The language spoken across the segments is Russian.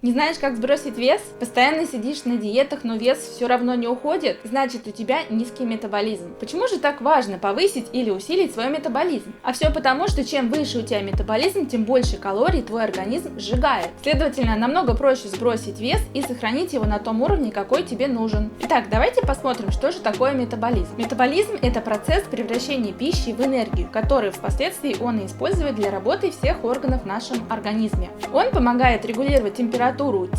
Не знаешь, как сбросить вес? Постоянно сидишь на диетах, но вес все равно не уходит? Значит, у тебя низкий метаболизм. Почему же так важно повысить или усилить свой метаболизм? А все потому, что чем выше у тебя метаболизм, тем больше калорий твой организм сжигает. Следовательно, намного проще сбросить вес и сохранить его на том уровне, какой тебе нужен. Итак, давайте посмотрим, что же такое метаболизм. Метаболизм – это процесс превращения пищи в энергию, который впоследствии он использует для работы всех органов в нашем организме. Он помогает регулировать температуру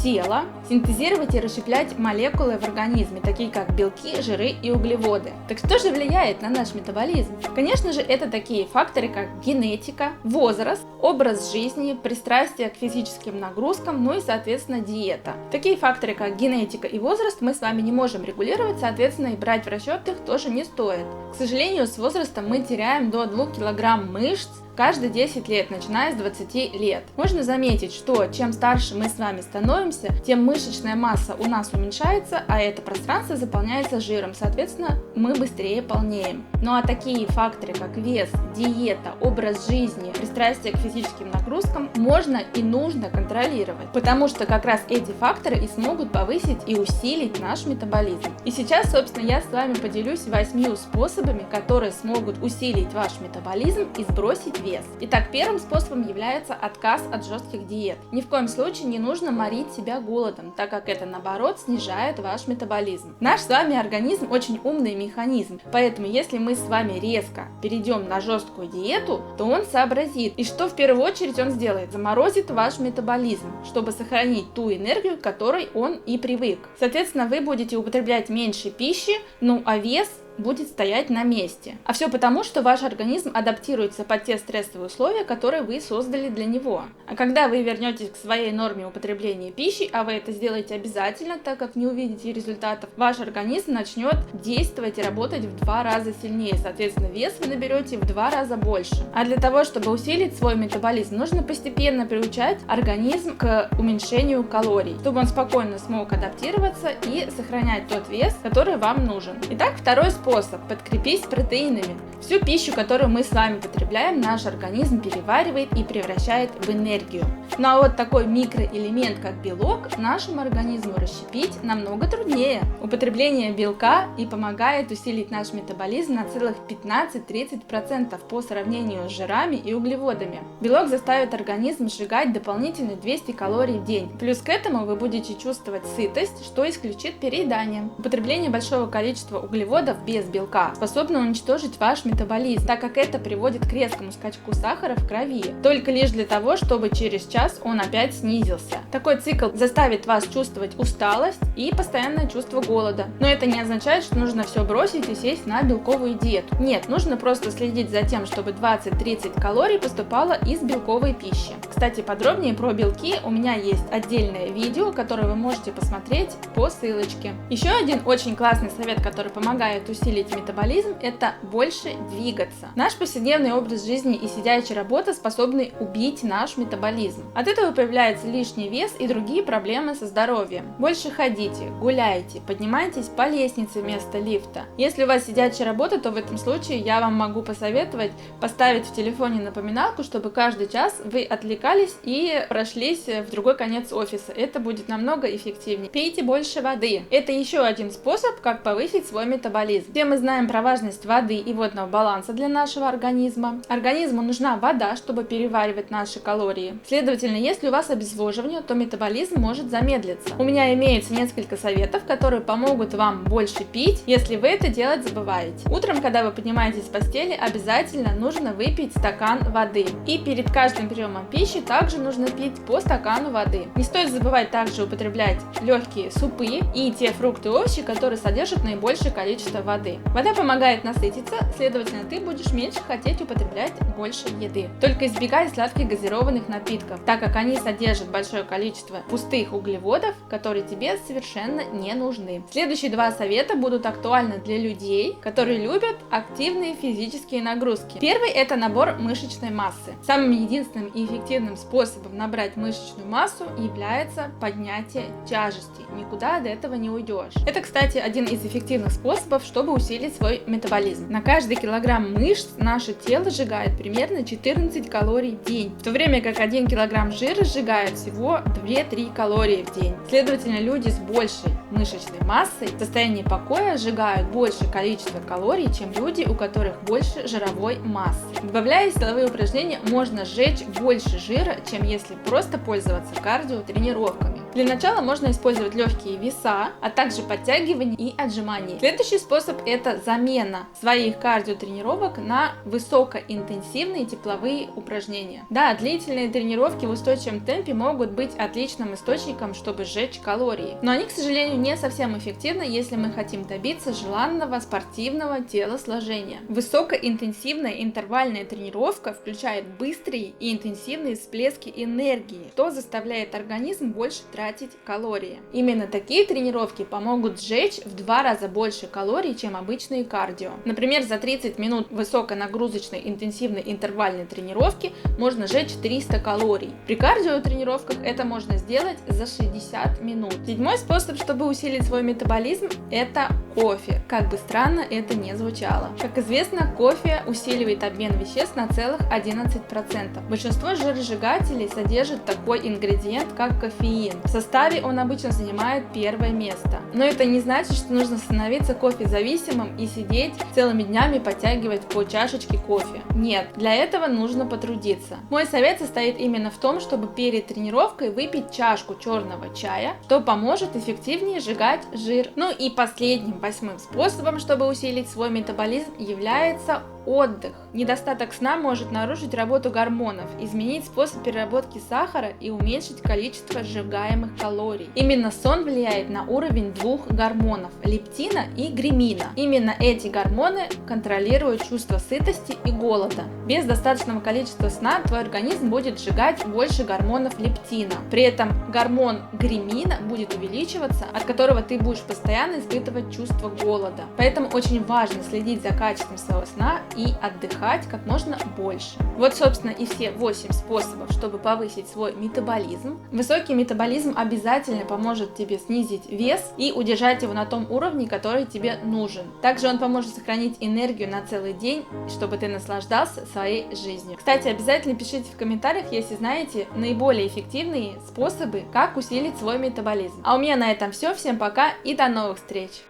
тела, синтезировать и расщеплять молекулы в организме, такие как белки, жиры и углеводы. Так что же влияет на наш метаболизм? Конечно же, это такие факторы, как генетика, возраст, образ жизни, пристрастие к физическим нагрузкам, ну и, соответственно, диета. Такие факторы, как генетика и возраст, мы с вами не можем регулировать, соответственно, и брать в расчет их тоже не стоит. К сожалению, с возрастом мы теряем до 2 кг мышц каждые 10 лет, начиная с 20 лет. Можно заметить, что чем старше мы с вами становимся, тем мышечная масса у нас уменьшается, а это пространство заполняется жиром, соответственно, мы быстрее полнеем. Ну а такие факторы, как вес, диета, образ жизни, пристрастие к физическим нагрузкам можно и нужно контролировать, потому что как раз эти факторы и смогут повысить и усилить наш метаболизм. И сейчас, собственно, я с вами поделюсь 8 способами, которые смогут усилить ваш метаболизм и сбросить вес. Итак, первым способом является отказ от жестких диет. Ни в коем случае не нужно морить себя голодом, так как это, наоборот, снижает ваш метаболизм. Наш с вами организм очень умный механизм, поэтому если мы с вами резко перейдем на жесткую диету, то он сообразит, и что в первую очередь он сделает? Заморозит ваш метаболизм, чтобы сохранить ту энергию, к которой он и привык. Соответственно, вы будете употреблять меньше пищи, ну а вес будет стоять на месте. А все потому, что ваш организм адаптируется под те стрессовые условия, которые вы создали для него. А когда вы вернетесь к своей норме употребления пищи, а вы это сделаете обязательно, так как не увидите результатов, ваш организм начнет действовать и работать в 2 раза сильнее. Соответственно, вес вы наберете в 2 раза больше. А для того, чтобы усилить свой метаболизм, нужно постепенно приучать организм к уменьшению калорий, чтобы он спокойно смог адаптироваться и сохранять тот вес, который вам нужен. Итак, второй способ – подкрепись протеинами. Всю пищу, которую мы с вами потребляем, наш организм переваривает и превращает в энергию. Ну а вот такой микроэлемент, как белок, нашему организму расщепить намного труднее. Употребление белка и помогает усилить наш метаболизм на целых 15-30% по сравнению с жирами и углеводами. Белок заставит организм сжигать дополнительные 200 калорий в день. Плюс к этому вы будете чувствовать сытость, что исключит переедание. Употребление большого количества углеводов без белка способно уничтожить ваш метаболизм, так как это приводит к резкому скачку сахара в крови, только лишь для того, чтобы через час он опять снизился. Такой цикл заставит вас чувствовать усталость и постоянное чувство голода. Но это не означает, что нужно все бросить и сесть на белковую диету. Нет, нужно просто следить за тем, чтобы 20-30 калорий поступало из белковой пищи. Кстати, подробнее про белки у меня есть отдельное видео, которое вы можете посмотреть по ссылочке. Еще один очень классный совет, который помогает усилить метаболизм, это больше двигаться. Наш повседневный образ жизни и сидячая работа способны убить наш метаболизм. От этого появляется лишний вес и другие проблемы со здоровьем. Больше ходите, гуляйте, поднимайтесь по лестнице вместо лифта. Если у вас сидячая работа, то в этом случае я вам могу посоветовать поставить в телефоне напоминалку, чтобы каждый час вы отвлекались и прошлись в другой конец офиса. Это будет намного эффективнее. Пейте больше воды. Это еще один способ, как повысить свой метаболизм. Все мы знаем про важность воды и водного баланса для нашего организма. Организму нужна вода, чтобы переваривать наши калории. Следовательно, если у вас обезвоживание, то метаболизм может замедлиться. У меня имеется несколько советов, которые помогут вам больше пить, если вы это делать забываете. Утром, когда вы поднимаетесь с постели, обязательно нужно выпить стакан воды. И перед каждым приемом пищи также нужно пить по стакану воды. Не стоит забывать также употреблять легкие супы и те фрукты и овощи, которые содержат наибольшее количество воды. Вода помогает насытиться, следовательно, ты будешь меньше хотеть употреблять больше еды. Только избегай сладких газированных напитков, так как они содержат большое количество пустых углеводов, которые тебе совершенно не нужны. Следующие 2 совета будут актуальны для людей, которые любят активные физические нагрузки. Первый – это набор мышечной массы. Самым единственным и эффективным способом набрать мышечную массу является поднятие тяжести. Никуда от этого не уйдешь. Это, кстати, один из эффективных способов, чтобы чтобы усилить свой метаболизм. На каждый килограмм мышц наше тело сжигает примерно 14 калорий в день, в то время как 1 килограмм жира сжигает всего 2-3 калории в день. Следовательно, люди с большей мышечной массой в состоянии покоя сжигают большее количество калорий, чем люди, у которых больше жировой массы. Добавляя силовые упражнения, можно сжечь больше жира, чем если просто пользоваться кардиотренировками. Для начала можно использовать легкие веса, а также подтягивания и отжимания. Следующий способ – это замена своих кардиотренировок на высокоинтенсивные тепловые упражнения. Да, длительные тренировки в устойчивом темпе могут быть отличным источником, чтобы сжечь калории, но они, к сожалению, не совсем эффективны, если мы хотим добиться желанного спортивного телосложения. Высокоинтенсивная интервальная тренировка включает быстрые и интенсивные всплески энергии, что заставляет организм больше тратить калории. Именно такие тренировки помогут сжечь в 2 раза больше калорий, чем обычные кардио. Например, за 30 минут высоконагрузочной интенсивной интервальной тренировки можно сжечь 300 калорий. При кардиотренировках это можно сделать за 60 минут. Седьмой способ, чтобы усилить свой метаболизм, это кофе. Как бы странно это ни звучало. Как известно, кофе усиливает обмен веществ на целых 11%. Большинство жиросжигателей содержит такой ингредиент, как кофеин. В составе он обычно занимает первое место. Но это не значит, что нужно становиться кофезависимым и сидеть целыми днями подтягивать по чашечке кофе. Нет, для этого нужно потрудиться. Мой совет состоит именно в том, чтобы перед тренировкой выпить чашку черного чая, что поможет эффективнее сжигать жир. Ну и последним, 8-м способом, чтобы усилить свой метаболизм, является отдых. Недостаток сна может нарушить работу гормонов, изменить способ переработки сахара и уменьшить количество сжигаемых калорий. Именно сон влияет на уровень 2 гормонов – лептина и гремина. Именно эти гормоны контролируют чувство сытости и голода. Без достаточного количества сна твой организм будет сжигать больше гормонов лептина. При этом гормон гремина будет увеличиваться, от которого ты будешь постоянно испытывать чувство голода. Поэтому очень важно следить за качеством своего сна и отдыхать как можно больше. Вот, собственно, и все 8 способов, чтобы повысить свой метаболизм. Высокий метаболизм обязательно поможет тебе снизить вес и удержать его на том уровне, который тебе нужен. Также он поможет сохранить энергию на целый день, чтобы ты наслаждался своей жизнью. Кстати, обязательно пишите в комментариях, если знаете наиболее эффективные способы, как усилить свой метаболизм. А у меня на этом все. Всем пока и до новых встреч!